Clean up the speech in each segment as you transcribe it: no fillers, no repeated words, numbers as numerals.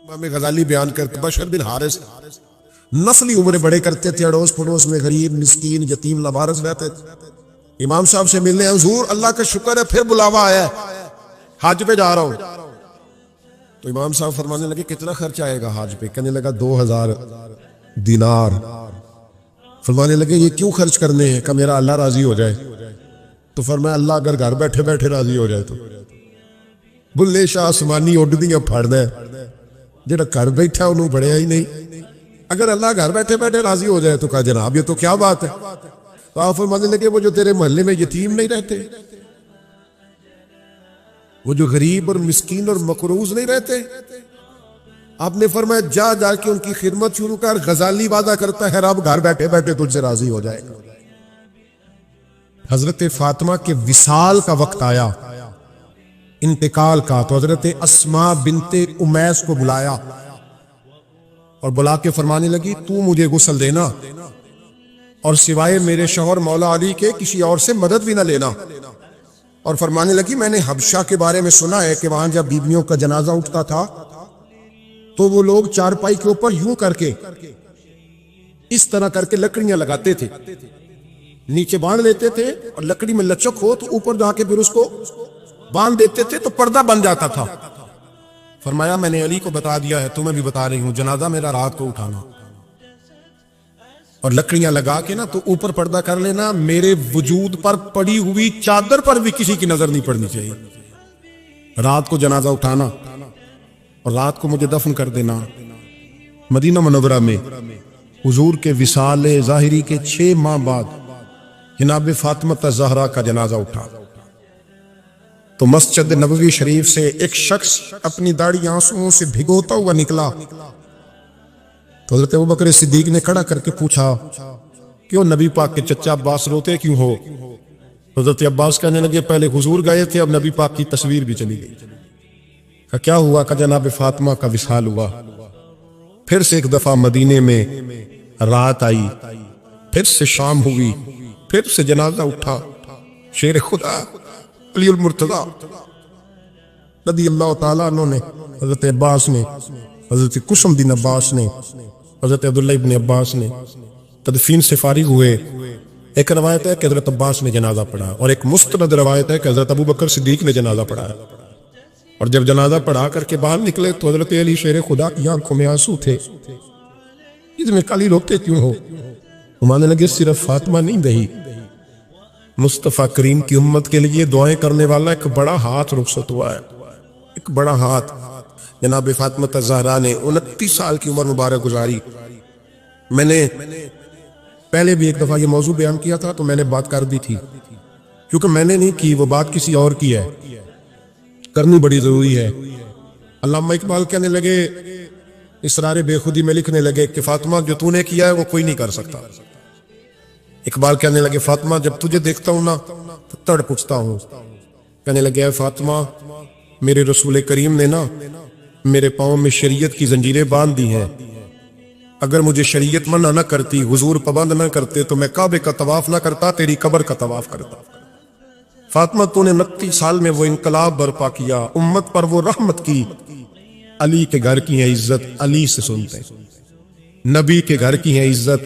امام غزالی بیان کرتے بشر بن حارث نسلی عمریں بڑے کرتے تھے، اڑوس پڑوس میں غریب مسکین یتیم لوارث رہتے تھے۔ امام صاحب سے ملنے، حضور اللہ کا شکر ہے پھر بلاوا آیا ہے، حج پہ جا رہا ہوں۔ تو امام صاحب فرمانے لگے کتنا خرچ آئے گا حج پہ؟ کہنے لگا 2000 دینار۔ فرمانے لگے یہ کیوں خرچ کرنے ہیں؟ کہ میرا اللہ راضی ہو جائے۔ تو فرمایا اللہ اگر گھر بیٹھے بیٹھے راضی ہو جائے تو بلے شاہ آسمانی اڈ دیاں پھڑدا ہے، جڑا گھر بیٹھا انہوں بڑھیا ہی نہیں۔ اگر اللہ گھر بیٹھے بیٹھے راضی ہو جائے تو کہا جناب یہ تو کیا بات ہے۔ تو آپ فرمانے لگے وہ جو تیرے محلے میں یتیم نہیں رہتے، وہ جو غریب اور مسکین اور مقروض نہیں رہتے، آپ نے فرمایا جا جا کے ان کی خدمت شروع کر۔ غزالی وعدہ کرتا ہے رب گھر بیٹھے بیٹھے تجھ سے راضی ہو جائے گا۔ حضرت فاطمہ کے وصال کا وقت آیا، انتقال کا، تو حضرت اسماء بنت امیس کو بلایا اور بلا کے فرمانے لگی تو مجھے غسل دینا اور سوائے میرے شوہر مولا علی کے کسی اور سے مدد بھی نہ لینا۔ اور فرمانے لگی میں نے حبشہ کے بارے میں سنا ہے کہ وہاں جب بیویوں کا جنازہ اٹھتا تھا تو وہ لوگ چارپائی کے اوپر یوں کر کے اس طرح کر کے لکڑیاں لگاتے تھے، نیچے باندھ لیتے تھے اور لکڑی میں لچک ہو تو اوپر جا کے پھر اس کو باندھ دیتے تھے تو پردہ بن جاتا تھا۔ فرمایا میں نے علی کو بتا دیا ہے، تمہیں بھی بتا رہی ہوں، جنازہ میرا رات کو اٹھانا اور لکڑیاں لگا کے نا تو اوپر پردہ کر لینا، میرے وجود پر پڑی ہوئی چادر پر بھی کسی کی نظر نہیں پڑنی چاہیے۔ رات کو جنازہ اٹھانا اور رات کو مجھے دفن کر دینا۔ مدینہ منورہ میں حضور کے وصال ظاہری کے 6 ماہ بعد جناب فاطمہ زہرا کا جنازہ اٹھا تو مسجد نبوی شریف سے ایک شخص اپنی داڑھی آنسوؤں سے بھگوتا ہوا نکلا تو حضرت ابوبکر صدیق نے کھڑا کر کے پوچھا کیوں نبی پاک کے چچا عباس روتے کیوں ہو؟ حضرت عباس کہنے لگے پہلے حضور گئے تھے، اب نبی پاک کی تصویر بھی چلی گئی۔ کہ کیا ہوا؟ کہ جناب فاطمہ کا وصال ہوا۔ پھر سے ایک دفعہ مدینے میں رات آئی، پھر سے شام ہوئی، پھر سے جنازہ اٹھا۔ شیر خدا علی المرتضیٰ رضی اللہ تعالیٰ عنہ نے، حضرت عباس نے، حضرت قسم بن عباس نے، حضرت عبداللہ ابن عباس نے تدفین سے فارغ ہوئے۔ ایک روایت ہے کہ حضرت عباس نے جنازہ پڑھا اور ایک مستند روایت ہے کہ حضرت ابوبکر صدیق نے جنازہ پڑھا، اور جب جنازہ پڑھا کر کے باہر نکلے تو حضرت علی شیر خدا کی آنکھوں میں آنسو تھے۔ اس میں کالی روتے کیوں ہو؟ مانے لگے صرف فاطمہ نہیں رہی، مصطفیٰ کریم کی امت کے لیے دعائیں کرنے والا ایک بڑا ہاتھ رخصت ہوا ہے، ایک بڑا ہاتھ۔ جناب فاطمہ زہرا نے 29 سال کی عمر مبارک گزاری۔ میں نے پہلے بھی ایک دفعہ یہ موضوع بیان کیا تھا تو میں نے بات کر دی تھی، کیونکہ میں نے نہیں کی، وہ بات کسی اور کی ہے، کرنی بڑی ضروری ہے۔ علامہ اقبال کہنے لگے، اسرار بے خودی میں لکھنے لگے کہ فاطمہ جو تو نے کیا ہے وہ کوئی نہیں کر سکتا۔ اقبال کہنے لگے فاطمہ جب تجھے دیکھتا ہوں نا تو تڑپ اٹھتا ہوں۔ کہنے لگے اے فاطمہ میرے رسول کریم نے نا میرے پاؤں میں شریعت کی زنجیریں باندھ دی ہیں، اگر مجھے شریعت منع نہ کرتی، حضور پابند نہ کرتے تو میں کعبے کا طواف نہ کرتا، تیری قبر کا طواف کرتا۔ فاطمہ تو نے 29 سال میں وہ انقلاب برپا کیا، امت پر وہ رحمت کی۔ علی کے گھر کی ہے عزت، علی سے سنتے ہیں، نبی کے گھر کی ہے عزت،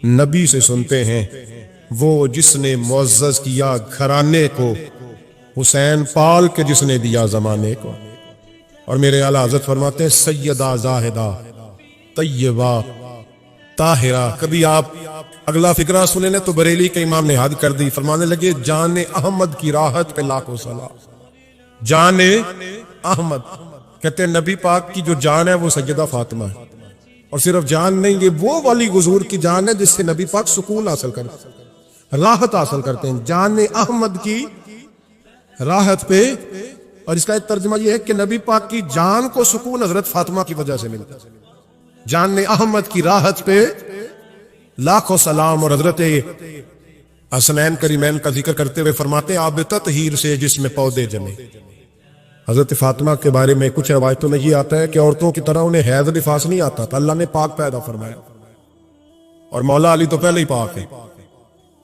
نبی سے سنتے ہیں۔ وہ جس نے معزز کیا گھرانے کو، حسین پال کے جس نے دیا زمانے کو۔ اور میرے اعلیٰ حضرت فرماتے ہیں سیدہ زاہدہ طیبہ طاہرہ۔ کبھی آپ اگلا فقرہ سنیں تو بریلی کے امام نے حد کر دی، فرمانے لگے جان احمد کی راحت پہ لاکھوں سلام۔ جان احمد کہتے ہیں نبی پاک کی جو جان ہے وہ سیدہ فاطمہ ہے، اور صرف جان نہیں، یہ وہ والی حضور کی جان ہے جس سے نبی پاک سکون حاصل کرتے ہیں، راحت حاصل کرتے ہیں۔ جان احمد کی راحت پہ، اور اس کا ایک ترجمہ یہ ہے کہ نبی پاک کی جان کو سکون حضرت فاطمہ کی وجہ سے ملتا ہے۔ جان احمد کی راحت پہ لاکھوں سلام۔ اور حضرت حسنین کریمین کا ذکر کرتے ہوئے فرماتے ہیں آب تطہیر سے جس میں پودے جمے۔ حضرت فاطمہ کے بارے میں کچھ روایتوں میں یہ آتا ہے کہ عورتوں کی طرح انہیں حیض نفاس نہیں آتا تھا، اللہ نے پاک پیدا فرمایا، اور مولا علی تو پہلے ہی پاک ہے۔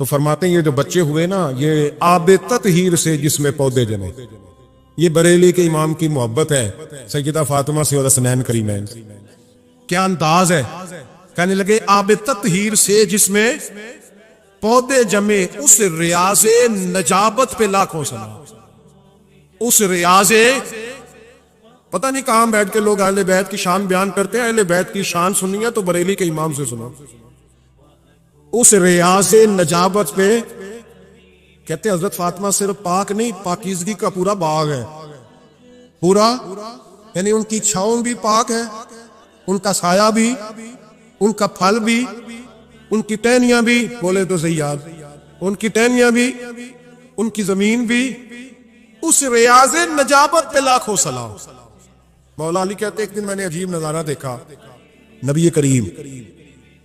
تو فرماتے ہیں یہ جو بچے ہوئے نا یہ آب تطہیر سے جس میں پودے جمے، یہ بریلی کے امام کی محبت ہے سیدہ فاطمہ سے اور حسنین کریمین، کیا انداز ہے. کہنے لگے آب تطہیر سے جس میں پودے جمے، اس ریاض نجابت پہ لاکھوں سلام. اس ریاض، پتہ نہیں کہاں بیٹھ کے لوگ اہل بیت کی شان بیان کرتے ہیں. اہل بیت کی شان سننی ہے تو بریلی کے امام سے سنو. اس ریاض نجابت پہ کہتے ہیں حضرت فاطمہ صرف پاک نہیں، پاکیزگی کا پورا باغ ہے، پورا. یعنی ان کی چھاؤں بھی پاک ہے، ان کا سایہ بھی، ان کا پھل بھی، ان کی ٹہنیاں بھی، بولے تو زیاد، ان کی ٹہنیاں بھی، ان کی زمین بھی. اس ریاض نجابت پہ لاکھوں سلام. مولا علی کہتے ایک دن میں نے عجیب نظارہ دیکھا. نبی کریم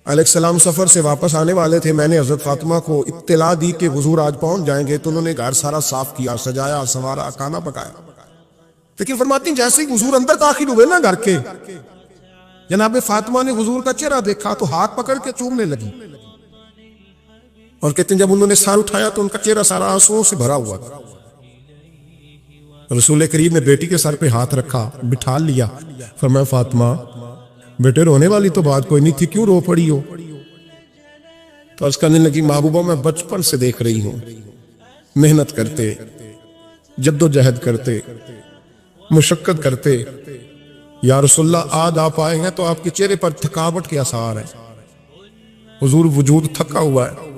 علیہ السلام سفر سے واپس آنے والے تھے. میں نے حضرت فاطمہ کو اطلاع دی کہ حضور آج پہنچ جائیں گے، تو انہوں نے گھر سارا صاف کیا، سجایا، سنوارا، کھانا پکایا. لیکن فرماتی ہیں جیسے ہی حضور اندر داخل ہوئے نا گھر کے، جناب فاطمہ نے حضور کا چہرہ دیکھا تو ہاتھ پکڑ کے چومنے لگی. اور کہتے ہیں جب انہوں نے سر اٹھایا تو ان کا چہرہ سارا آنسوؤں سے بھرا ہوا تھا. رسول کریم نے بیٹی کے سر پہ ہاتھ رکھا، بٹھا لیا. فرمایا فاطمہ بیٹے رونے والی تو بات کوئی نہیں تھی، کیوں رو پڑی ہو؟ تو عرض کرنے لگی محبوبہ میں بچپن سے دیکھ رہی ہوں محنت کرتے، جد و جہد کرتے، مشقت کرتے، یا رسول اللہ آج آپ آئے ہیں تو آپ کے چہرے پر تھکاوٹ کے آثار ہیں، حضور وجود تھکا ہوا ہے.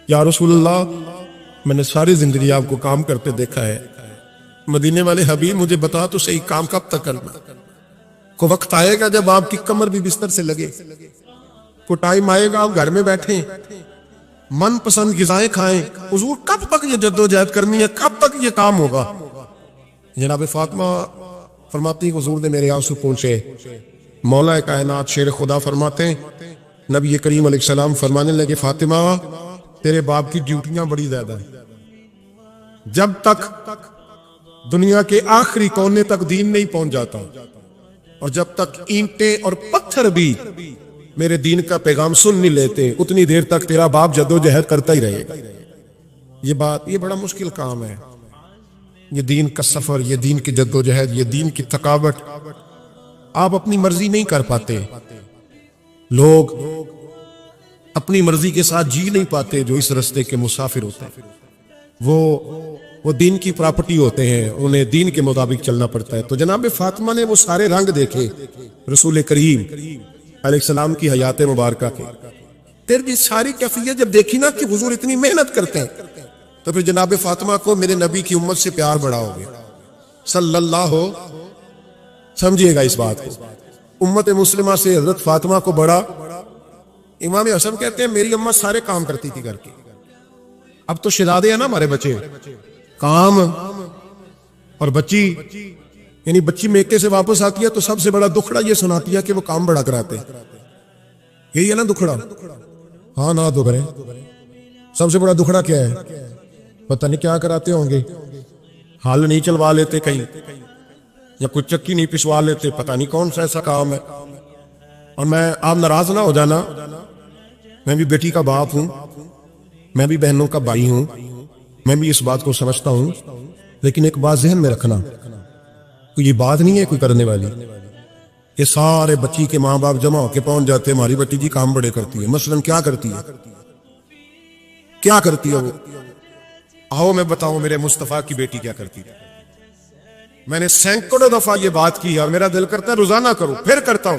یا رسول اللہ میں نے ساری زندگی آپ کو کام کرتے دیکھا ہے، مدینے والے حبیب مجھے بتا تو صحیح کام کب تک کرنا؟ کو وقت آئے گا جب آپ کی کمر بھی بستر سے لگے، کو ٹائم آئے گا آپ گھر میں بیٹھیں من پسند غذائیں کھائیں. حضور کب تک یہ جد و جہد کرنی ہے، کب تک یہ کام ہوگا؟ جناب فاطمہ فرماتی حضور نے میرے آنسو پہنچے. مولا کائنات شیر خدا فرماتے ہیں نبی کریم علیہ السلام فرمانے لگے فاطمہ تیرے باپ کی ڈیوٹیاں بڑی زیادہ ہیں، جب تک دنیا کے آخری کونے تک دین نہیں پہنچ جاتا، اور جب تک اینٹیں اور پتھر بھی میرے دین کا پیغام سن نہیں لیتے، اتنی دیر تک تیرا باپ جد و جہد کرتا ہی رہے گا. یہ بڑا مشکل کام ہے، یہ دین کا سفر، یہ دین کی جد و جہد، یہ دین کی تھکاوٹ. آپ اپنی مرضی نہیں کر پاتے. لوگ اپنی مرضی کے ساتھ جی نہیں پاتے جو اس رستے کے مسافر ہوتے ہیں. وہ دین کی پراپرٹی ہوتے ہیں، انہیں دین کے مطابق چلنا پڑتا ہے. تو جناب فاطمہ نے وہ سارے رنگ دیکھے رسول کریم علیہ السلام کی حیات مبارکہ کے. تیری ساری کیفیت جب دیکھی نا کہ حضور اتنی محنت کرتے ہیں، تو پھر جناب فاطمہ کو میرے نبی کی امت سے پیار بڑا ہو گیا صلی اللہ ہو. سمجھیے گا اس بات کو، امت مسلمہ سے حضرت فاطمہ کو بڑا. امام حسن کہتے ہیں میری امت سارے کام کرتی تھی گھر کے. اب تو شہزادے ہیں نا ہمارے بچے، کام اور بچی، یعنی بچی میکے سے واپس آتی ہے تو سب سے بڑا دکھڑا یہ سناتی ہے کہ وہ کام بڑا کراتے. یہی ہے نا دکھڑا؟ ہاں نہ دکھڑے. سب سے بڑا دکھڑا کیا ہے؟ پتہ نہیں کیا کراتے ہوں گے، حال نہیں چلوا لیتے کہیں، یا کچھ چکی نہیں پسوا لیتے، پتہ نہیں کون سا ایسا کام ہے. اور میں آپ ناراض نہ ہو جانا، میں بھی بیٹی کا باپ ہوں، میں بھی بہنوں کا بھائی ہوں، میں بھی اس بات کو سمجھتا ہوں. لیکن ایک بات ذہن میں رکھنا، کوئی یہ بات نہیں ہے کوئی کرنے والی. یہ سارے بچی کے ماں باپ جمع ہو کے پہنچ جاتے ہیں ہماری بچی جی کام بڑے کرتی ہے. مثلا کیا کرتی ہے؟ کیا کرتی ہے وہ؟ آؤ میں بتاؤں میرے مصطفیٰ کی بیٹی کیا کرتی ہے. میں نے سینکڑوں دفعہ یہ بات کی اور میرا دل کرتا ہے روزانہ کروں، پھر کرتا ہوں.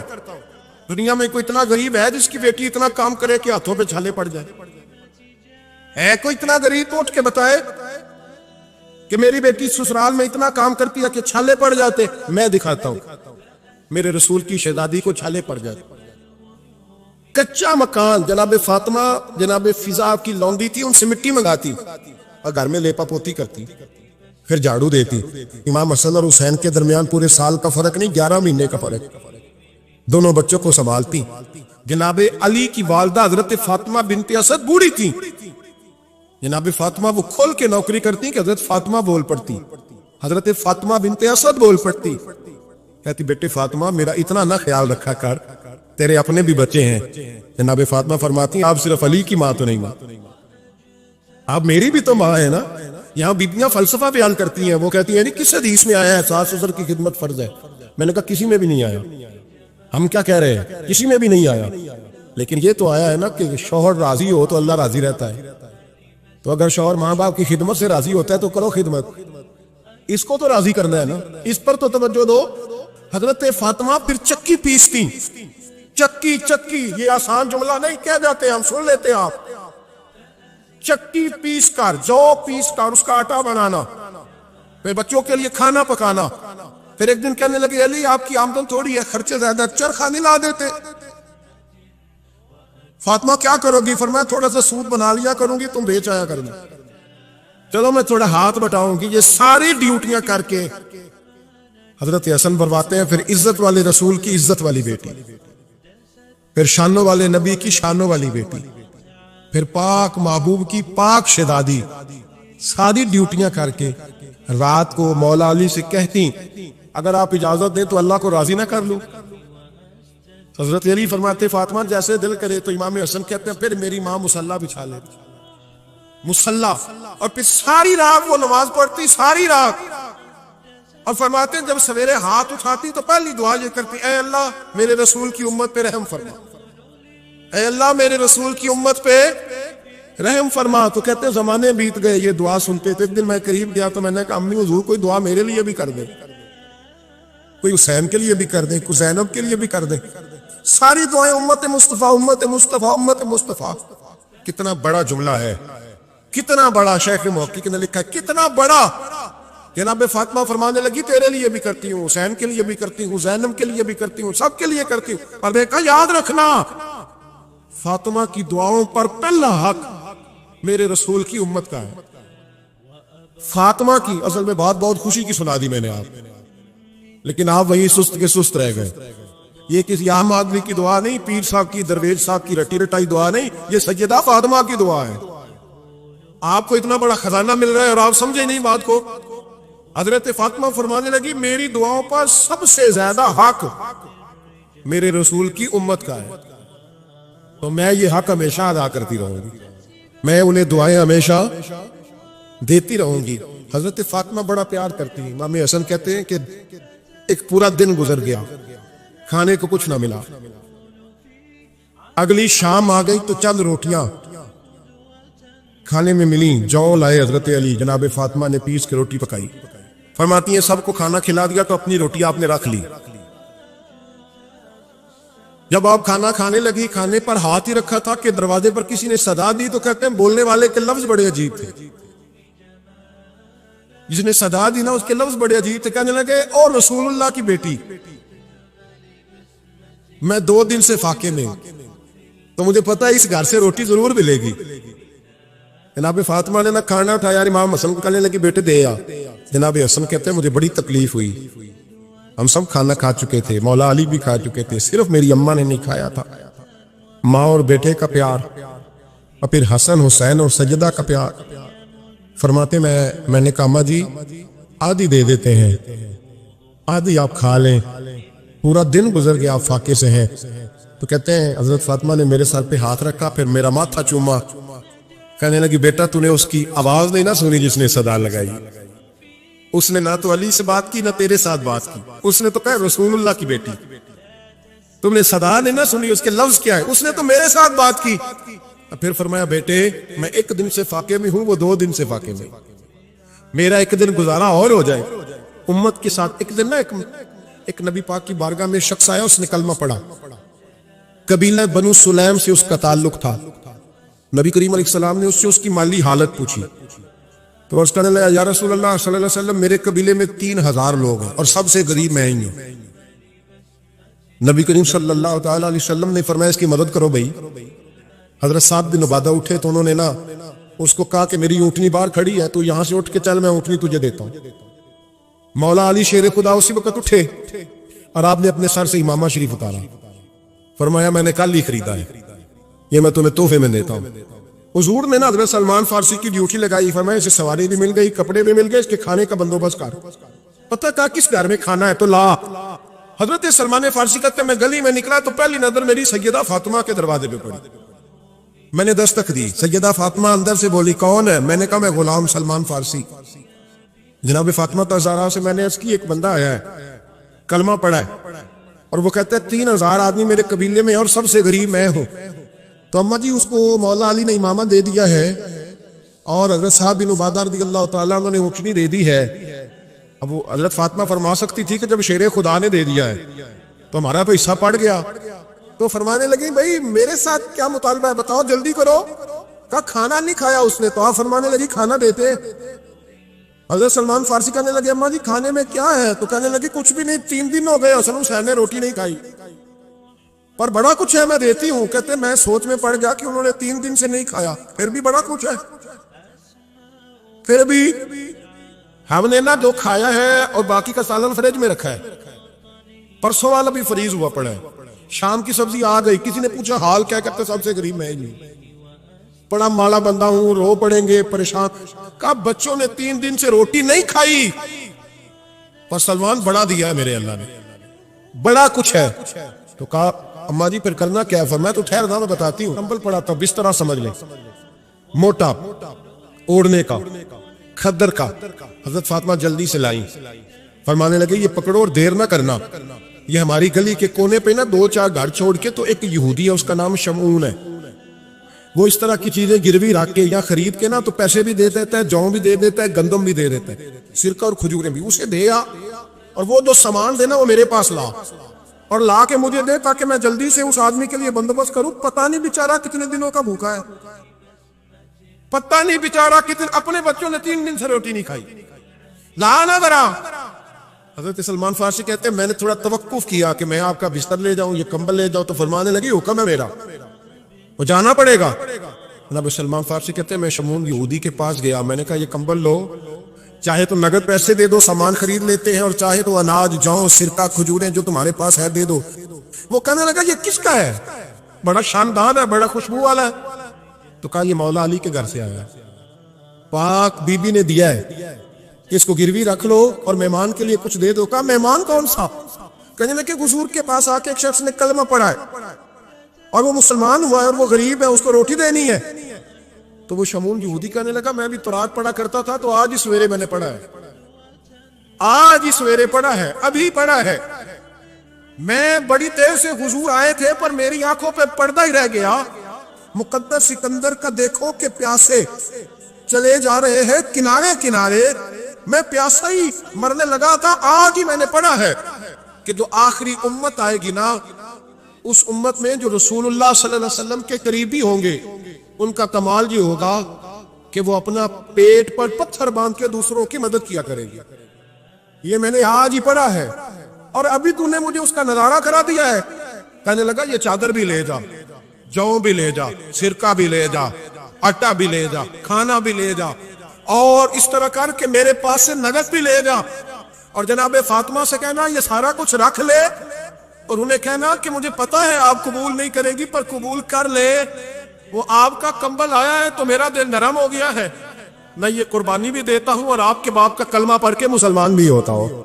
دنیا میں کوئی اتنا غریب ہے جس کی بیٹی اتنا کام کرے کہ ہاتھوں پہ چھالے پڑ جائے؟ ہے کوئی اتنا غریب تو اٹھ کے بتائے کہ میری بیٹی سسرال میں اتنا کام کرتی ہے کہ چھالے پڑ جاتے؟ میں دکھاتا ہوں. میرے رسول کی شہزادی کو چھالے پڑ جاتے. کچا مکان، جناب فاطمہ جناب فضا کی لونڈی تھی، ان سے مٹی منگاتی اور گھر میں لیپا پوتی کرتی، پھر جھاڑو دیتی. امام حسن اور حسین کے درمیان پورے سال کا فرق نہیں، 11 مہینے کا فرق. دونوں بچوں کو سنبھالتی. جناب علی کی والدہ حضرت فاطمہ بنت اسد بوڑھی تھی. جناب فاطمہ وہ کھول کے نوکری کرتی کہ حضرت فاطمہ بول پڑتی، حضرت فاطمہ بنت اسد بول پڑتی. کہتی بیٹے فاطمہ میرا اتنا نہ خیال رکھا کر، تیرے اپنے بھی بچے ہیں. جناب فاطمہ فرماتی آپ صرف علی کی ماں تو نہیں ماں، آپ میری بھی تو ماں ہے نا. یہاں بیبیاں فلسفہ بیان کرتی ہیں، وہ کہتی ہیں نہیں کس حدیث میں آیا ہے ساس سسر کی خدمت فرض ہے؟ میں نے کہا کسی میں بھی نہیں آیا. ہم کیا کہہ رہے ہیں؟ کسی میں بھی نہیں آیا. لیکن یہ تو آیا ہے نا کہ شوہر راضی ہو تو اللہ راضی رہتا ہے. تو اگر شوہر ماں باپ کی خدمت سے راضی ہوتا ہے تو کرو خدمت، اس کو تو راضی کرنا ہے نا، اس پر تو توجہ دو. حضرت فاطمہ پھر چکی پیستی. چکی چکی یہ آسان جملہ نہیں کہہ جاتے، ہم سن لیتے ہیں. آپ چکی پیس کر، جو پیس کر اس کا آٹا بنانا، پھر بچوں کے لیے کھانا پکانا. پھر ایک دن کہنے لگے علی آپ کی آمدن تھوڑی ہے، خرچے زیادہ، چرخا نہیں لا دیتے. فاطمہ کیا کرو گی؟ فرمایا تھوڑا سا سود بنا لیا کروں گی، تم بیچ آیا کرنا. چلو میں تھوڑا ہاتھ بٹاؤں گی. یہ ساری ڈیوٹیاں کر کے حضرت حسن برواتے ہیں پھر عزت والے رسول کی عزت والی بیٹی، پھر شانوں والے نبی کی شانوں والی بیٹی، پھر پاک محبوب کی پاک شہزادی. ساری ڈیوٹیاں کر کے رات کو مولا علی سے کہتی اگر آپ اجازت دیں تو اللہ کو راضی نہ کر لوں. حضرت علی فرماتے فاطمہ جیسے دل کرے. تو امام حسن کہتے ہیں پھر میری ماں مصلی بچھا لے، مصلی، اور پھر ساری رات وہ نماز پڑھتی، ساری رات. اور فرماتے ہیں جب سویرے ہاتھ اٹھاتی تو پہلی دعا یہ کرتی اے اللہ میرے رسول کی امت پہ رحم فرما، اے اللہ میرے رسول کی امت پہ رحم فرما. تو کہتے ہیں زمانے بیت گئے یہ دعا سنتے تھے. ایک دن میں قریب گیا تو میں نے کہا امی حضور کوئی دعا میرے لیے بھی کر دیں، کوئی حسین کے لیے بھی کر دیں، کوئی زینب کے لیے بھی کر دیں. ساری دعائیں امت مصطفیٰ امت مصطفیٰ امت مصطفیٰ. کتنا بڑا جملہ ہے، کتنا بڑا. شیخ محقق نے لکھا ہے کتنا بڑا. جناب فاطمہ فرمانے لگی تیرے لیے بھی کرتی ہوں، حسین کے لیے بھی کرتی ہوں، زینب کے لیے بھی کرتی ہوں، سب کے لیے کرتی ہوں. اور دیکھا یاد رکھنا فاطمہ کی دعاؤں پر پہلا حق میرے رسول کی امت کا ہے. فاطمہ کی اصل میں بات بہت خوشی کی سنا دی میں نے آپ، لیکن آپ وہی سست کے سست رہ گئے. یہ کسی عام آدمی کی دعا نہیں، پیر صاحب کی، درویش صاحب کی رٹی رٹائی دعا نہیں، یہ سیدہ فاطمہ کی دعا ہے. آپ کو اتنا بڑا خزانہ مل رہا ہے اور آپ سمجھے نہیں بات کو. حضرت فاطمہ فرمانے لگی میری دعاؤں پر سب سے زیادہ حق میرے رسول کی امت کا ہے، تو میں یہ حق ہمیشہ ادا کرتی رہوں گی، میں انہیں دعائیں ہمیشہ دیتی رہوں گی. حضرت فاطمہ بڑا پیار کرتی ہیں. امام حسن کہتے ہیں کہ ایک پورا دن گزر گیا، کھانے کو کچھ نہ ملا. اگلی شام آ گئی تو چند روٹیاں کھانے میں ملیں. جو لائے حضرت علی، جناب فاطمہ نے پیس کے روٹی پکائی. فرماتی ہیں سب کو کھانا کھلا دیا تو اپنی روٹی آپ نے رکھ لی. جب آپ کھانا کھانے لگی، کھانے پر ہاتھ ہی رکھا تھا کہ دروازے پر کسی نے صدا دی. تو کہتے ہیں بولنے والے کے لفظ بڑے عجیب تھے. جس نے صدا دی نا اس کے لفظ بڑے عجیب تھے. کہنے لگے او رسول اللہ کی بیٹی، میں 2 دن سے فاقے میں ہوں، تو مجھے پتا ہے اس گھر سے روٹی ضرور ملے گی. جناب فاطمہ نے نہ کھانا اٹھایا. امام حسن کو کہنے لگے بیٹے دے آ. جناب حسن کہتے ہیں مجھے بڑی تکلیف ہوئی. ہم سب کھانا کھا چکے تھے، مولا علی بھی کھا چکے تھے، صرف میری اماں نے نہیں کھایا تھا. ماں اور بیٹے کا پیار، اور پھر حسن حسین اور سجدہ کا پیار. فرماتے میں نے کہا اماں جی آدھی دے دیتے ہیں، آدھی آپ کھا لیں. پورا دن گزر گیا، آپ فاقے سے ہیں. تو کہتے ہیں حضرت فاطمہ نے میرے سر پہ ہاتھ رکھا، پھر میرا ماتھا چوما. کہنے لگی بیٹا تو نے اس کی آواز نہیں نہ سنی جس نے صدا لگائی. اس نے نہ تو علی سے بات کی نہ تیرے ساتھ بات کی. اس نے تو کہا رسول اللہ کی بیٹی. تم نے صدا نہیں نہ سنی، اس کے لفظ کیا ہے؟ اس نے تو میرے ساتھ بات کی. پھر فرمایا بیٹے میں 1 دن سے فاقے میں ہوں، وہ 2 دن سے فاقے میں. میرا 1 دن گزارا اور ہو جائے امت کے ساتھ. ایک دن نا ایک نبی پاک کی بارگاہ میں شخص آیا، اس نے کلمہ پڑھا. قبیلہ بنو سلیم سے اس کا تعلق تھا. نبی کریم علیہ السلام نے اس سے اس کی مالی حالت پوچھی. تو اس کہنے لگا یا رسول اللہ صلی اللہ علیہ وسلم میرے قبیلے میں 3000 لوگ ہیں اور سب سے غریب میں ہی ہوں. نبی کریم صلی اللہ تعالی علیہ وسلم نے فرمایا اس کی مدد کرو بھائی. حضرت سعد بن عبادہ اٹھے تو انہوں نے نا اس کو کہا کہ میری اونٹنی باہر کھڑی ہے، تو یہاں سے اٹھ کے چل، میں اونٹنی تجھے دیتا ہوں. مولا علی شیر خدا اسی وقت اٹھے اور آپ نے اپنے سر سے امامہ شریف اتارا. فرمایا میں نے کل ہی خریدا ہے، یہ میں تمہیں تحفے میں دیتا ہوں. حضور نے نا حضرت سلمان فارسی کی ڈیوٹی لگائی. فرمایا اسے سواری بھی مل گئی، کپڑے بھی مل گئے، اس کے کھانے کا بندوبست کر. پتہ کہا کس گھر میں کھانا ہے تو لا. حضرت سلمان فارسی کہتے ہیں میں گلی میں نکلا تو پہلی نظر میری سیدہ فاطمہ کے دروازے پہ پڑی. میں نے دستک دی، سیدہ فاطمہ اندر سے بولی کون ہے؟ میں نے کہا میں غلام سلمان فارسی۔ جناب فاطمہ الزہرا سے میں نے عرض کی ایک بندہ آیا ہے، کلمہ پڑھا ہے، اور وہ کہتا ہے 3000 آدمی میرے قبیلے میں اور سب سے غریب میں ہوں۔ تو اماں جی اس کو مولا علی نے امامہ دے دیا ہے اور حضرت صاحب بن عبادہ رضی اللہ تعالیٰ عنہ نے اونچنی دے دی ہے۔ اب وہ حضرت فاطمہ فرما سکتی تھی کہ جب شیر خدا نے دے دیا ہے تو ہمارا تو حصہ پڑ گیا۔ تو فرمانے لگی بھائی میرے ساتھ کیا مطالبہ ہے بتاؤ جلدی کرو۔ کہا کھانا نہیں کھایا اس نے۔ تو آپ فرمانے لگی کھانا دیتے۔ حضرت سلمان فارسی کہنے لگے اماں جی کھانے میں کیا ہے؟ تو کہنے لگی کچھ بھی نہیں، 3 دن ہو گئے حسن حسین نے روٹی نہیں کھائی، پر بڑا کچھ ہے میں دیتی ہوں۔ کہتے میں سوچ میں پڑ گیا کہ انہوں نے 3 دن سے نہیں کھایا، پھر بھی بڑا کچھ ہے، پھر بھی ہم نے نا جو کھایا ہے اور باقی کا سالن فریج میں رکھا ہے، پرسوں والا بھی فریز ہوا پڑا ہے، شام کی سبزی آ گئی۔ کسی نے پوچھا حال کیا؟ کہتے سب سے غریب میں ہی بڑا مالا بندہ ہوں، رو پڑیں گے پریشان۔ کہا بچوں نے 3 دن سے روٹی نہیں کھائی، پر سلمان بڑا دیا ہے میرے اللہ نے، بڑا کچھ ہے۔ تو کہا اماں جی پھر کرنا کیا ہے؟ فرمایا تو ٹھہر دا میں بتاتی ہوں۔ کمبل پڑا تھا، بسترا سمجھ لیں، موٹا اوڑھنے کا، کھدر کا۔ حضرت فاطمہ جلدی سے لائیں، فرمانے لگے یہ پکڑو اور دیر نہ کرنا، یہ ہماری گلی کے کونے پہ نا 2-4 گھر چھوڑ کے تو ایک یہودی ہے، اس کا نام شمعون ہے، وہ اس طرح کی چیزیں گروی رکھ کے یا خرید کے نا تو پیسے بھی دے دیتا ہے، جوں بھی دے دیتا ہے، گندم بھی دے دیتا ہے، سرکہ اور کھجوریں بھی، اسے دے آ اور وہ جو سامان دینا وہ میرے پاس لا اور لا کے مجھے دے تاکہ میں جلدی سے اس آدمی کے لیے بندوبست کروں۔ پتہ نہیں بیچارہ کتنے دنوں کا بھوکا ہے، پتہ نہیں بیچارہ کتنے، اپنے بچوں نے 3 دن سے روٹی نہیں کھائی، لا نہ ذرا۔ حضرت سلمان فارسی کہتے ہیں میں نے تھوڑا توقف کیا کہ میں آپ کا بستر لے جاؤں، یہ کمبل لے جاؤں، تو فرمانے لگی حکم ہے میرا، وہ جانا پڑے گا۔ جناب سلمان فارسی کہتے ہیں میں شمعون یہودی کے پاس گیا، میں نے کہا یہ کمبل لو، چاہے تو نگد پیسے دے دو، سامان خرید لیتے ہیں، اور چاہے تو اناج، جوں، سرکہ، کھجوریں جو تمہارے پاس ہے دے دو۔ وہ کہنے لگا یہ کس کا ہے؟ بڑا شاندار ہے، بڑا خوشبو والا ہے۔ تو کہا یہ مولا علی کے گھر سے آیا ہے، پاک بی بی نے دیا ہے، اس کو گروی رکھ لو اور مہمان کے لیے کچھ دے دو۔ کہا مہمان کون سا؟ کہنے لگے حضور کے پاس آ کے ایک شخص نے کلمہ پڑھا ہے اور وہ مسلمان ہوا ہے اور وہ غریب ہے، اس کو روٹی دینی ہے۔ تو وہ شمعون یہودی کہنے لگا میں بھی تو رات پڑھا کرتا تھا، تو آج ہی سویرے میں نے پڑھا ہے، آج ہی سویرے پڑھا ہے، ابھی پڑھا ہے۔ میں بڑی دیر سے حضور آئے تھے پر میری آنکھوں پہ پردہ ہی رہ گیا۔ مقدس سکندر کا دیکھو کہ پیاسے چلے جا رہے ہیں کنارے کنارے، میں پیاسا ہی مرنے لگا تھا، آج ہی میں نے پڑھا ہے کہ جو آخری امت آئے گی نا، اس امت میں جو رسول اللہ صلی اللہ علیہ وسلم کے قریبی ہوں گے، ان کا کمال یہ ہوگا کہ وہ اپنا پیٹ پر پتھر باندھ کے دوسروں کی مدد کیا کرے گی۔ یہ میں نے آج ہی پڑھا ہے اور ابھی تو نے مجھے اس کا نظارہ کرا دیا ہے۔ کہنے لگا یہ چادر بھی لے جا، جوں بھی لے جا، سرکہ بھی لے جا، آٹا بھی لے جا، کھانا بھی لے جا، اور اس طرح کر کے میرے پاس سے نگد بھی لے جا، اور جناب فاطمہ سے کہنا یہ سارا کچھ رکھ لے، اور انہیں کہنا کہ مجھے پتا ہے آپ قبول نہیں کریں گی پر قبول کر لے، وہ آپ کا کمبل آیا ہے تو میرا دل نرم ہو گیا ہے، میں یہ قربانی بھی دیتا ہوں اور آپ کے باپ کا کلمہ پڑھ کے مسلمان بھی ہوتا ہوں۔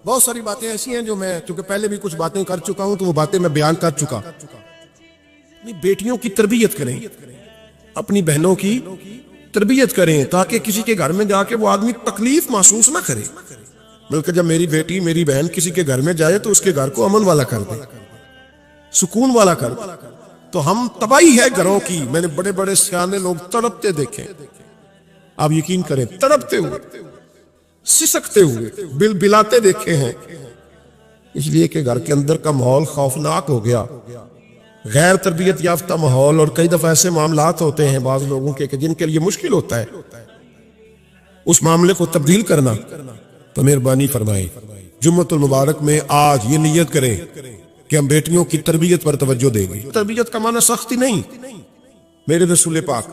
بہت ساری باتیں ایسی ہیں جو میں چونکہ پہلے بھی کچھ باتیں کر چکا ہوں تو وہ باتیں میں بیان کر چکا۔ اپنی بیٹیوں کی تربیت کریں، اپنی بہنوں کی تربیت کریں تاکہ کسی کے گھر میں جا کے وہ آدمی تکلیف محسوس نہ کرے، بلکہ جب میری بیٹی میری بہن کسی کے گھر میں جائے تو اس کے گھر کو امن والا کر دے، سکون والا کر دے۔ تو ہم تباہی ہے گھروں کی، میں نے بڑے بڑے سیانے لوگ تڑپتے دیکھے، آپ یقین کریں تڑپتے ہوئے، سسکتے ہوئے، بل بلاتے دیکھے ہیں، اس لیے کہ گھر کے اندر کا ماحول خوفناک ہو گیا، غیر تربیت یافتہ ماحول، اور کئی دفعہ ایسے معاملات ہوتے ہیں بعض لوگوں کے کہ جن کے لیے مشکل ہوتا ہے اس معاملے کو تبدیل کرنا۔ تو مہربانی فرمائیں جمعۃ المبارک میں آج یہ نیت کریں کہ ہم بیٹیوں کی تربیت پر توجہ دیں گے۔ تربیت کا معنی سختی نہیں، میرے رسول پاک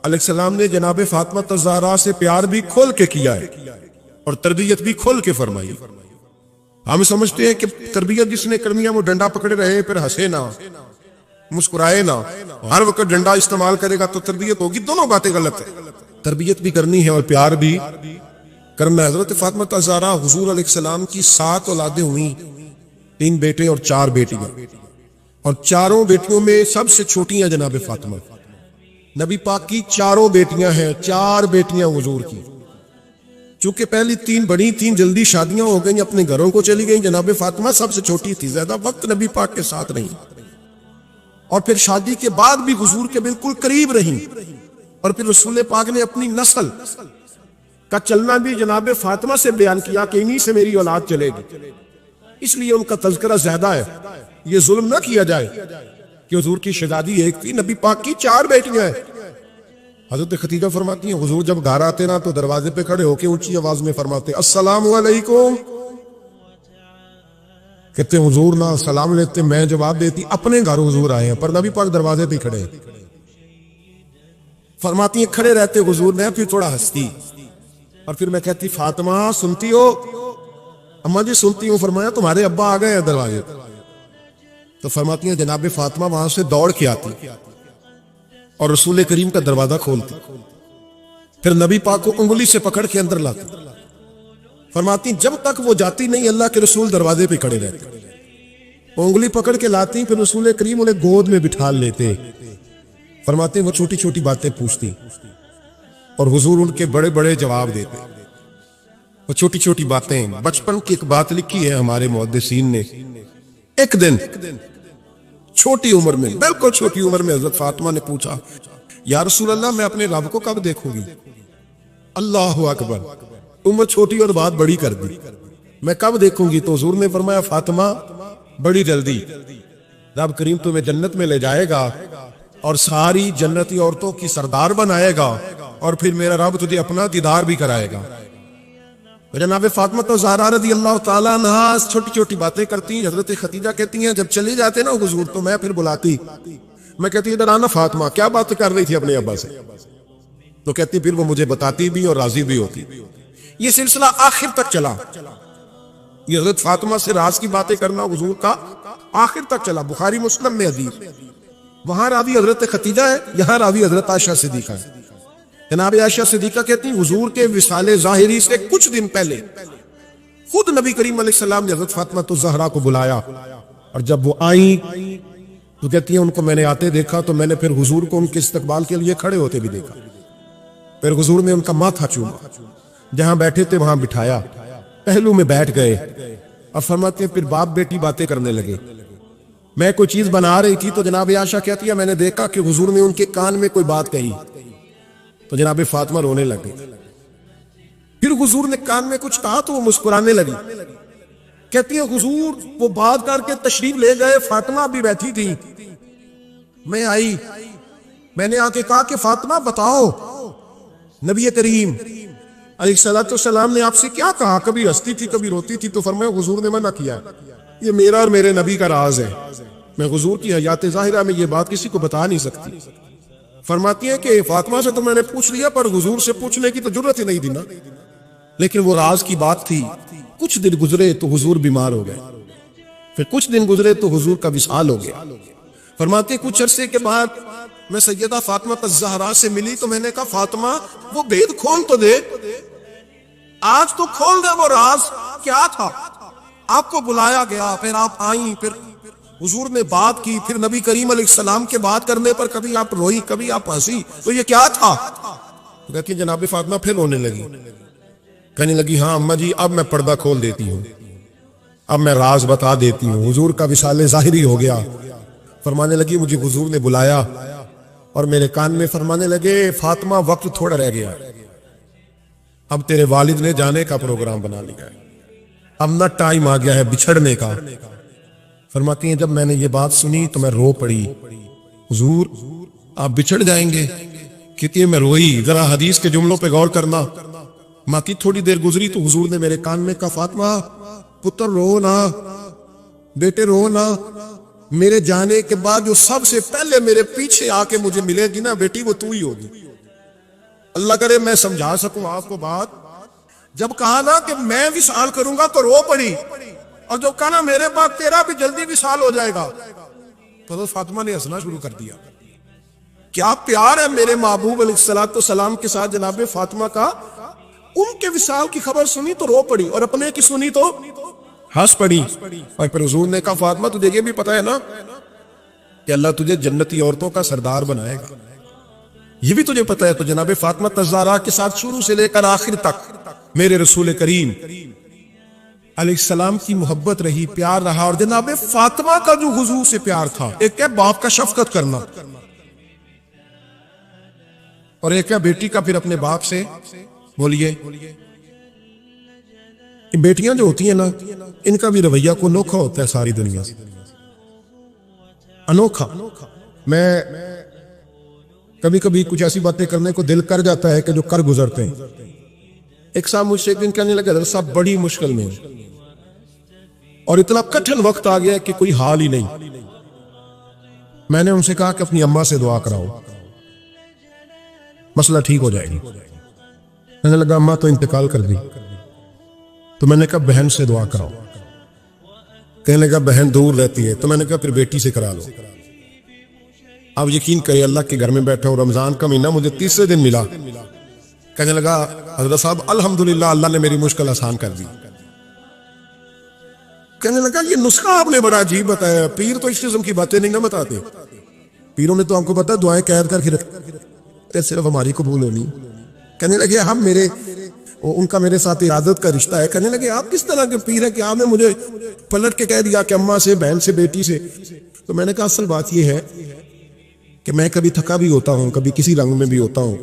علیہ السلام نے جناب فاطمہ الزہرا سے پیار بھی کھول کے کیا ہے اور تربیت بھی کھول کے فرمائی۔ ہم سمجھتے ہیں کہ تربیت جس نے کرنی ہے وہ ڈنڈا پکڑے رہے پھر ہنسے نہ، مسکرائے نہ، ہر وقت ڈنڈا استعمال کرے گا تو تربیت ہوگی، دونوں باتیں غلط ہیں۔ تربیت بھی کرنی ہے اور پیار بھی کرنا ہے۔ حضرت فاطمہ الزہرا حضور علیہ السلام کی 7 اولادیں ہوئیں، 3 بیٹے اور 4 بیٹیاں، اور چاروں بیٹیوں میں سب سے چھوٹی ہیں جناب فاطمہ، نبی پاک کی چاروں بیٹیاں ہیں، 4 بیٹیاں حضور کی. چونکہ پہلی 3 بڑی تھیں، جلدی شادیاں ہو گئیں، اپنے گھروں کو چلی گئیں. جناب فاطمہ سب سے چھوٹی تھی، زیادہ وقت نبی پاک کے ساتھ نہیں، اور پھر شادی کے بعد بھی حضور کے بالکل قریب رہیں. اور پھر رسول پاک نے اپنی نسل کا چلنا بھی جناب فاطمہ سے بیان کیا کہ انہی سے میری اولاد چلے گی. اس لیے ان کا تذکرہ زیادہ ہے. یہ ظلم نہ کیا جائے کہ حضور کی شہزادی ایک تھی، نبی پاک کی 4 بیٹیاں ہیں. حضرت خدیجہ فرماتی ہیں حضور جب گھر آتے نا تو دروازے پہ کھڑے ہو کے اونچی آواز میں فرماتے السلام علیکم. کہتے حضور نہ سلام لیتے، میں جواب دیتی اپنے گھر حضور آئے ہیں، پر نبی پاک دروازے پہ کھڑے. فرماتی ہیں کھڑے رہتے حضور نے، پھر تھوڑا ہنستی، اور پھر میں کہتی فاطمہ سنتی ہو؟ اماں جی سنتی ہوں. فرمایا تمہارے ابا آ گئے ہیں دروازے. تو فرماتی ہیں جناب فاطمہ وہاں سے دوڑ کے آتی اور رسول کریم کا دروازہ کھولتی، پھر نبی پاک کو انگلی سے پکڑ کے اندر لاتی. فرماتی جب تک وہ جاتی نہیں اللہ کے رسول دروازے پہ کھڑے رہتے. وہ انگلی پکڑ کے لاتی، پھر رسول کریم انہیں گود میں بٹھا لیتے. فرماتے وہ چھوٹی چھوٹی باتیں پوچھتی اور حضور ان کے بڑے بڑے جواب دیتے. وہ چھوٹی چھوٹی باتیں، بچپن کی ایک بات لکھی ہے ہمارے محدثین نے. ایک دن چھوٹی عمر میں، بالکل چھوٹی عمر میں حضرت فاطمہ نے پوچھا یا رسول اللہ میں اپنے رب کو کب دیکھوں گی؟ اللہ اکبر، عمر چھوٹی اور بات بڑی کر دی. میں کب دیکھوں گی؟ تو حضور نے فرمایا فاطمہ بڑی جلدی، رب کریم تمہیں جنت میں لے جائے گا اور ساری جنتی عورتوں کی سردار بنائے گا، اور پھر میرا رب تجھے اپنا دیدار بھی کرائے گا. جناب فاطمہ تو زہرا رضی اللہ تعالیٰ عنہا چھوٹی چھوٹی باتیں کرتی ہیں. حضرت خدیجہ کہتی ہیں جب چلے جاتے نا حضور تو میں پھر بلاتی، میں کہتی ادھر آنا فاطمہ، کیا بات کر رہی تھی اپنے ابا سے؟ تو کہتی پھر وہ مجھے بتاتی بھی اور راضی بھی ہوتی. یہ سلسلہ آخر تک چلا. یہ حضرت فاطمہ سے راز کی باتیں کرنا حضور کا آخر تک چلا. بخاری مسلم میں حدیث، وہاں راوی حضرت خدیجہ ہے، یہاں راوی حضرت عائشہ صدیقہ ہے. جناب عائشہ صدیقہ کہتی ہیں حضور کے وصال ظاہری سے کچھ دن پہلے خود نبی کریم علیہ السلام نے حضرت فاطمہ الزہرا کو بلایا، اور جب وہ آئیں تو کہتی ہیں ان کو میں نے آتے دیکھا تو میں نے پھر حضور کو ان کے استقبال کے لیے کھڑے ہوتے بھی دیکھا. پھر حضور نے ان کا ماتھا چوما، جہاں بیٹھے تھے وہاں بٹھایا، پہلو میں بیٹھ گئے، اور فرماتے ہیں پھر باپ بیٹی باتیں کرنے لگے. میں کوئی چیز بنا رہی تھی تو جناب عائشہ کہتی ہے میں نے دیکھا کہ حضور نے ان کے کان میں کوئی بات کہی، تو جناب فاطمہ رونے لگی. پھر حضور نے کان میں کچھ کہا تو وہ مسکرانے لگی. کہتی ہیں حضور وہ بات کر کے تشریف لے گئے، فاطمہ بھی بیٹھی تھی. میں آئی، میں نے آ کے کہا کہ فاطمہ بتاؤ نبی کریم علیہ السلام نے آپ سے کیا کہا؟ کبھی ہنستی تھی کبھی روتی تھی. تو فرمایا حضور نے منع کیا، یہ میرا اور میرے نبی کا راز ہے، میں حضور کی حیات ظاہرہ میں یہ بات کسی کو بتا نہیں سکتی. فرماتی ہیں کہ فاطمہ سے تو میں نے پوچھ لیا پر حضور سے پوچھنے کی تو ضرورت ہی نہیں تھی نا، لیکن وہ راز کی بات تھی. کچھ دن گزرے تو حضور بیمار ہو گئے، پھر کچھ دن گزرے تو حضور کا وصال ہو گیا. فرماتے کچھ عرصے کے بعد میں سیدہ فاطمہ الزہرا سے ملی تو میں نے کہا فاطمہ وہ بید کھول تو دے، آج تو کھول دے وہ راز کیا تھا. آپ کو بلایا گیا، پھر آپ آئیں، پھر حضور نے بات کی، پھر نبی کریم علیہ السلام کے بات کرنے پر کبھی آپ روئی کبھی آپ ہنسی، تو یہ کیا تھا؟ کہتی جناب فاطمہ پھر رونے لگی، کہنے لگی ہاں اماں جی اب میں پردہ کھول دیتی ہوں، اب میں راز بتا دیتی ہوں. حضور کا وصال ظاہری ہو گیا. فرمانے لگی مجھے حضور نے بلایا اور میرے کان میں فرمانے لگے فاطمہ وقت تھوڑا رہ گیا، اب تیرے والد نے جانے کا پروگرام بنا لیا ہے، اب نہ ٹائم آ گیا ہے بچھڑنے کا. فرماتی ہیں جب میں نے یہ بات سنی تو میں رو پڑی، حضور آپ بچھڑ جائیں گے؟ کہتی ہے میں روئی. ذرا حدیث کے جملوں پہ غور کرنا. ماتی تھوڑی دیر گزری تو حضور نے میرے کان میں کہا فاطمہ پتر رو نا، بیٹے رو نا، میرے جانے کے بعد جو سب سے پہلے میرے پیچھے آ کے مجھے ملے گی نا بیٹی وہ تو ہی ہوگی. اللہ کرے میں سمجھا سکوں آپ کو بات. جب کہا نا کہ میں وصال کروں گا تو رو پڑی، اور جو کہا نا میرے بعد تیرا بھی جلدی وصال ہو جائے گا تو فاطمہ نے ہنسنا شروع کر دیا. کیا پیار ہے میرے محبوب علیہ السلام کے ساتھ جناب فاطمہ کا. ان کے وصال کی خبر سنی تو رو پڑی اور اپنے کی سنی تو ہنس پڑی. اور پھر حضور نے کہا فاطمہ تجھے یہ بھی پتا ہے نا کہ اللہ تجھے جنتی عورتوں کا سردار بنائے گا. یہ بھی تجھے پتہ ہے تو جناب فاطمہ الزہرا کے ساتھ شروع سے لے کر آخر تک میرے رسول کریم علیہ السلام کی محبت رہی، پیار رہا. اور جناب فاطمہ کا جو حضور سے پیار تھا، ایک ہے باپ کا شفقت کرنا اور ایک ہے بیٹی کا پھر اپنے باپ سے. بولیے بیٹیاں جو ہوتی ہیں نا، ان کا بھی رویہ کو انوکھا ہوتا ہے ساری دنیا سے، انوکھا. میں کبھی کبھی کچھ ایسی باتیں کرنے کو دل کر جاتا ہے کہ جو کر گزرتے ہیں. ایک صاحب مجھ سے ایک دن کہنے لگا حضرت صاحب بڑی مشکل میں اور اتنا کٹھن وقت آ گیا کہ کوئی حال ہی نہیں. میں نے ان سے کہا کہ اپنی اماں سے دعا کراؤ، مسئلہ ٹھیک ہو جائے گی. کہنے لگا اماں تو انتقال کر دی. تو میں نے کہا بہن سے دعا کراؤ. کہنے لگا بہن دور رہتی ہے. تو میں نے کہا پھر بیٹی سے کرا لو. آپ یقین کریں اللہ کے گھر میں بیٹھا ہوں، رمضان کا مہینہ مجھے تیسرے دن ملا. کہنے لگا حضرت صاحب الحمدللہ اللہ نے میری مشکل آسان کر دی. کہنے لگا یہ نسخہ آپ نے بڑا عجیب بتایا، پیر تو اس قسم کی باتیں نہیں نہ بتاتے. پیروں نے تو آپ کو پتا دعائیں قید کر کے رکھتے صرف ہماری قبول ہونی. کہنے لگے ہم میرے ان کا میرے ساتھ عادت کا رشتہ ہے. کہنے لگے آپ کس طرح کے پیر ہیں کہ آپ نے مجھے پلٹ کے کہہ دیا کہ اماں سے، بہن سے، بیٹی سے. تو میں نے کہا اصل بات یہ ہے کہ میں کبھی تھکا بھی ہوتا ہوں، کبھی کسی رنگ میں بھی ہوتا ہوں،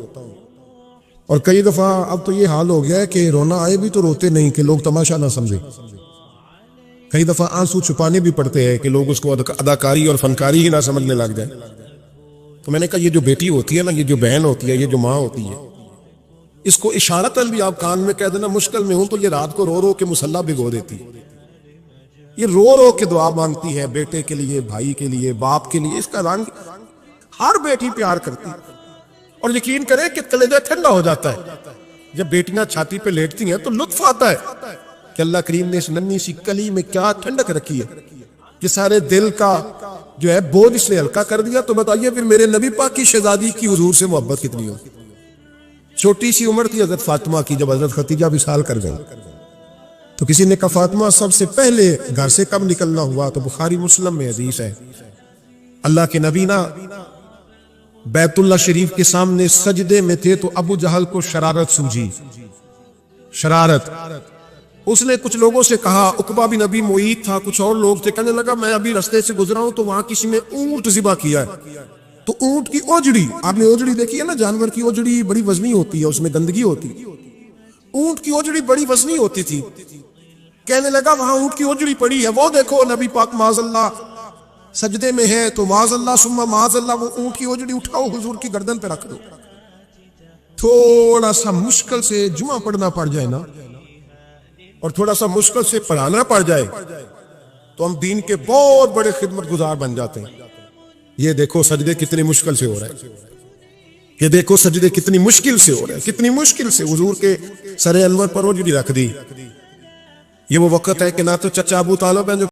اور کئی دفعہ اب تو یہ حال ہو گیا ہے کہ رونا آئے بھی تو روتے نہیں کہ لوگ تماشا نہ سمجھے. کئی دفعہ آنسو چھپانے بھی پڑتے ہیں کہ لوگ اس کو اداکاری اور فنکاری ہی نہ سمجھنے لگ جائیں. تو میں نے کہا یہ جو بیٹی ہوتی ہے نا، یہ جو بہن ہوتی ہے، یہ جو ماں ہوتی ہے، اس کو اشارتاً بھی آپ کان میں کہہ دینا مشکل میں ہوں تو یہ رات کو رو رو کے مصلی بھگو دیتی ہے. یہ رو رو کے دعا مانگتی ہے بیٹے کے لیے، بھائی کے لیے، باپ کے لیے. اس کا رنگ ہر بیٹی پیار کرتی ہے. اور یقین کریں کہ کلیجہ ٹھنڈا ہو جاتا ہے جب بیٹیاں چھاتی پہ لیٹتی ہیں تو لطف آتا ہے کہ اللہ کریم نے اس ننھی سی کلی میں کیا ٹھنڈک رکھی ہے کہ سارے دل کا جو ہے بوجھ اس نے ہلکا کر دیا. تو بتائیے پھر میرے نبی پاک کی شہزادی کی حضور سے محبت کتنی ہو. چھوٹی سی عمر تھی حضرت فاطمہ کی جب حضرت خدیجہ وصال کر گئی. تو کسی نے کہا فاطمہ سب سے پہلے گھر سے کب نکلنا ہوا؟ تو بخاری مسلم میں حدیث ہے اللہ کے نبی نا بیت اللہ شریف کے سامنے سجدے میں تھے تو ابو جہل کو شرارت سوجی. شرارت. اس نے کچھ لوگوں سے کہا، عقبہ بن ابی معیط تھا، کچھ اور لوگ تھے. کہنے لگا میں ابھی رستے سے گزرا ہوں تو وہاں کسی نے اونٹ ذبح کیا ہے. تو اونٹ کی اوجڑی، آپ نے اوجڑی دیکھی ہے نا، جانور کی اوجڑی بڑی وزنی ہوتی ہے، اس میں گندگی ہوتی. اونٹ کی اوجڑی بڑی وزنی ہوتی تھی. کہنے لگا وہاں اونٹ کی اوجڑی پڑی ہے، وہ دیکھو نبی پاک معاذ اللہ سجدے میں ہے، تو معاذ اللہ ثم معاذ اللہ وہ اونٹ کی اوجڑی اٹھاؤ حضور کی گردن پہ رکھ دو. تھوڑا سا مشکل سے جمعہ پڑھنا پڑ جائے نا، اور تھوڑا سا مشکل سے پڑھانا پڑ جائے تو ہم دین کے بہت بڑے خدمت گزار بن جاتے ہیں. یہ دیکھو سجدے کتنی مشکل سے ہو رہے ہیں، یہ دیکھو سجدے کتنی مشکل سے ہو رہے ہیں، کتنی مشکل سے حضور کے سر انور پر اوجڑی رکھ دی. یہ وہ وقت ہے کہ نہ تو چچا ابو طالب ہیں جو